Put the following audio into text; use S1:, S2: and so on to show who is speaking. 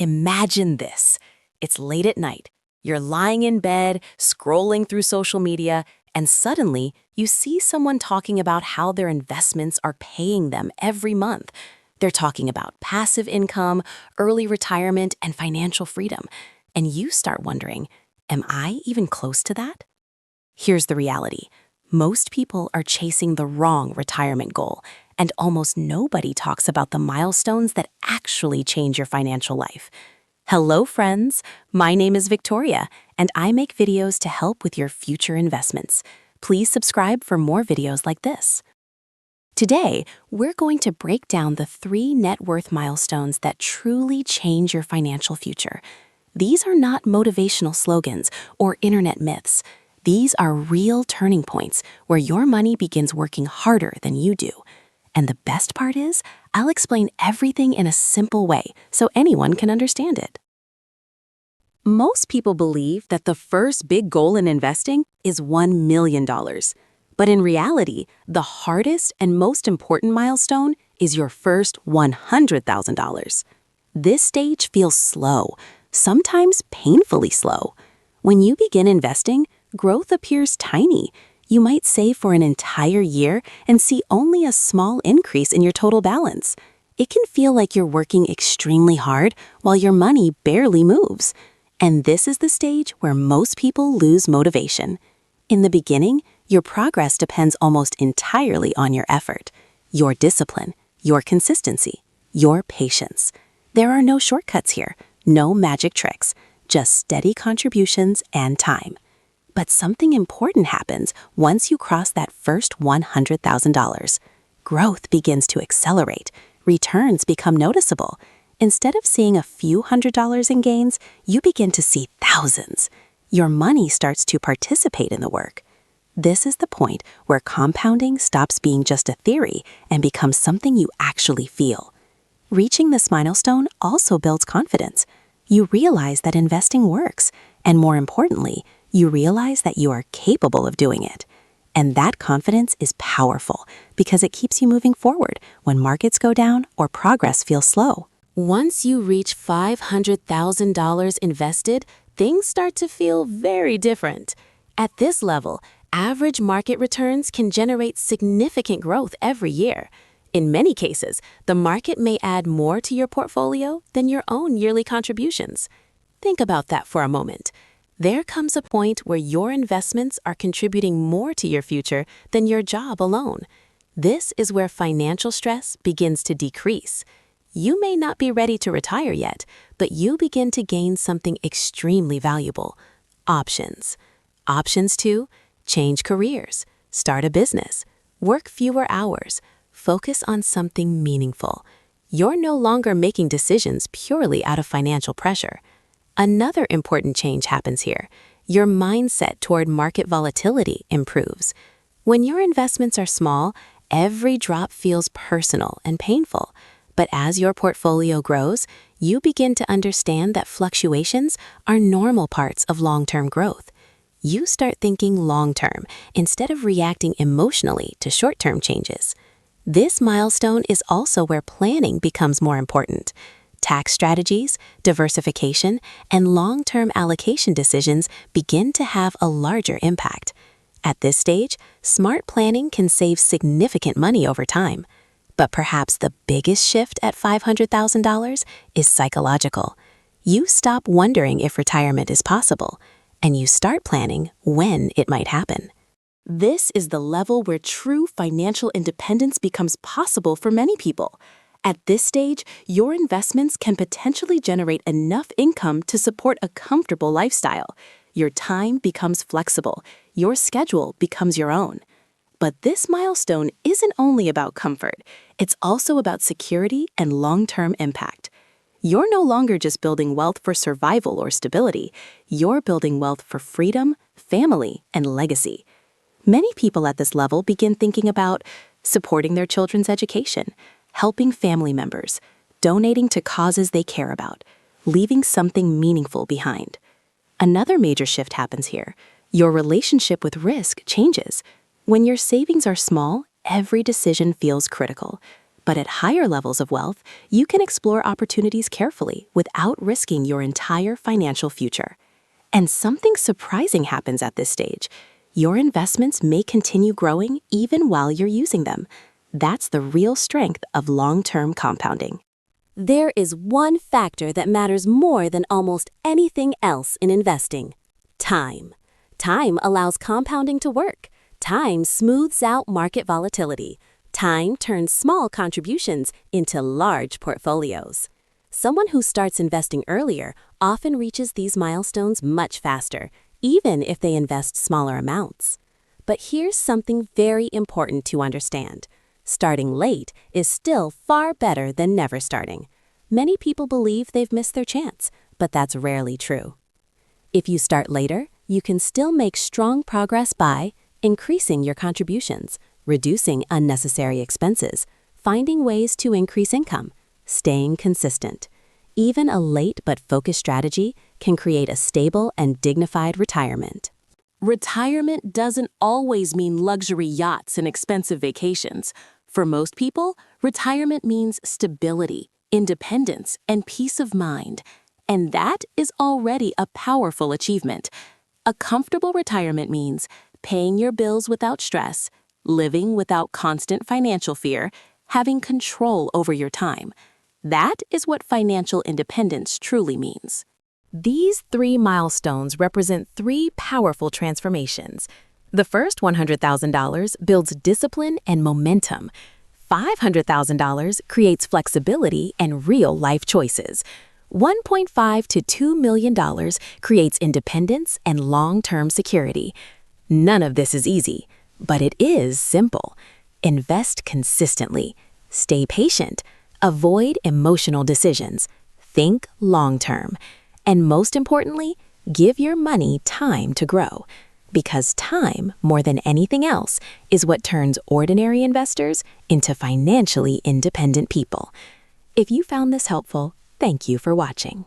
S1: Imagine this. It's late at night. You're lying in bed, scrolling through social media, and suddenly you see someone talking about how their investments are paying them every month. They're talking about passive income, early retirement, and financial freedom. And you start wondering, am I even close to that? Here's the reality. Most people are chasing the wrong retirement goal, and almost nobody talks about the milestones that actually change your financial life. Hello, friends. My name is Victoria, and I make videos to help with your future investments. Please subscribe for more videos like this. Today, we're going to break down the 3 net worth milestones that truly change your financial future. These are not motivational slogans or internet myths. These are real turning points where your money begins working harder than you do. And the best part is, I'll explain everything in a simple way so anyone can understand it. Most people believe that the first big goal in investing is $1 million. But in reality, the hardest and most important milestone is your first $100,000. This stage feels slow, sometimes painfully slow. When you begin investing, growth appears tiny. You might save for an entire year and see only a small increase in your total balance. It can feel like you're working extremely hard while your money barely moves. And this is the stage where most people lose motivation. In the beginning, your progress depends almost entirely on your effort, your discipline, your consistency, your patience. There are no shortcuts here, no magic tricks, just steady contributions and time. But something important happens once you cross that first $100,000. Growth begins to accelerate. Returns become noticeable. Instead of seeing a few $100s in gains, you begin to see thousands. Your money starts to participate in the work. This is the point where compounding stops being just a theory and becomes something you actually feel. Reaching this milestone also builds confidence. You realize that investing works, and more importantly, you realize that you are capable of doing it. And that confidence is powerful because it keeps you moving forward when markets go down or progress feels slow. Once you reach $500,000 invested, things start to feel very different. At this level, average market returns can generate significant growth every year. In many cases, the market may add more to your portfolio than your own yearly contributions. Think about that for a moment. There comes a point where your investments are contributing more to your future than your job alone. This is where financial stress begins to decrease. You may not be ready to retire yet, but you begin to gain something extremely valuable: options. Options to change careers, start a business, work fewer hours, focus on something meaningful. You're no longer making decisions purely out of financial pressure. Another important change happens here. Your mindset toward market volatility improves. When your investments are small, every drop feels personal and painful. But as your portfolio grows, you begin to understand that fluctuations are normal parts of long-term growth. You start thinking long-term instead of reacting emotionally to short-term changes. This milestone is also where planning becomes more important. Tax strategies, diversification, and long-term allocation decisions begin to have a larger impact. At this stage, smart planning can save significant money over time. But perhaps the biggest shift at $500,000 is psychological. You stop wondering if retirement is possible, and you start planning when it might happen. This is the level where true financial independence becomes possible for many people. At this stage, your investments can potentially generate enough income to support a comfortable lifestyle. Your time becomes flexible. Your schedule becomes your own. But this milestone isn't only about comfort. It's also about security and long-term impact. You're no longer just building wealth for survival or stability. You're building wealth for freedom, family, and legacy. Many people at this level begin thinking about supporting their children's education, helping family members, donating to causes they care about, leaving something meaningful behind. Another major shift happens here. Your relationship with risk changes. When your savings are small, every decision feels critical. But at higher levels of wealth, you can explore opportunities carefully without risking your entire financial future. And something surprising happens at this stage. Your investments may continue growing even while you're using them. That's the real strength of long-term compounding. There is one factor that matters more than almost anything else in investing: time. Time allows compounding to work. Time smooths out market volatility. Time turns small contributions into large portfolios. Someone who starts investing earlier often reaches these milestones much faster, even if they invest smaller amounts. But here's something very important to understand. Starting late is still far better than never starting. Many people believe they've missed their chance, but that's rarely true. If you start later, you can still make strong progress by increasing your contributions, reducing unnecessary expenses, finding ways to increase income, staying consistent. Even a late but focused strategy can create a stable and dignified retirement. Retirement doesn't always mean luxury yachts and expensive vacations. For most people, retirement means stability, independence, and peace of mind. And that is already a powerful achievement. A comfortable retirement means paying your bills without stress, living without constant financial fear, having control over your time. That is what financial independence truly means. These 3 milestones represent 3 powerful transformations. The first $100,000 builds discipline and momentum. $500,000 creates flexibility and real-life choices. $1.5 to $2 million creates independence and long-term security. None of this is easy, but it is simple. Invest consistently. Stay patient. Avoid emotional decisions. Think long-term. And most importantly, give your money time to grow. Because time, more than anything else, is what turns ordinary investors into financially independent people. If you found this helpful, thank you for watching.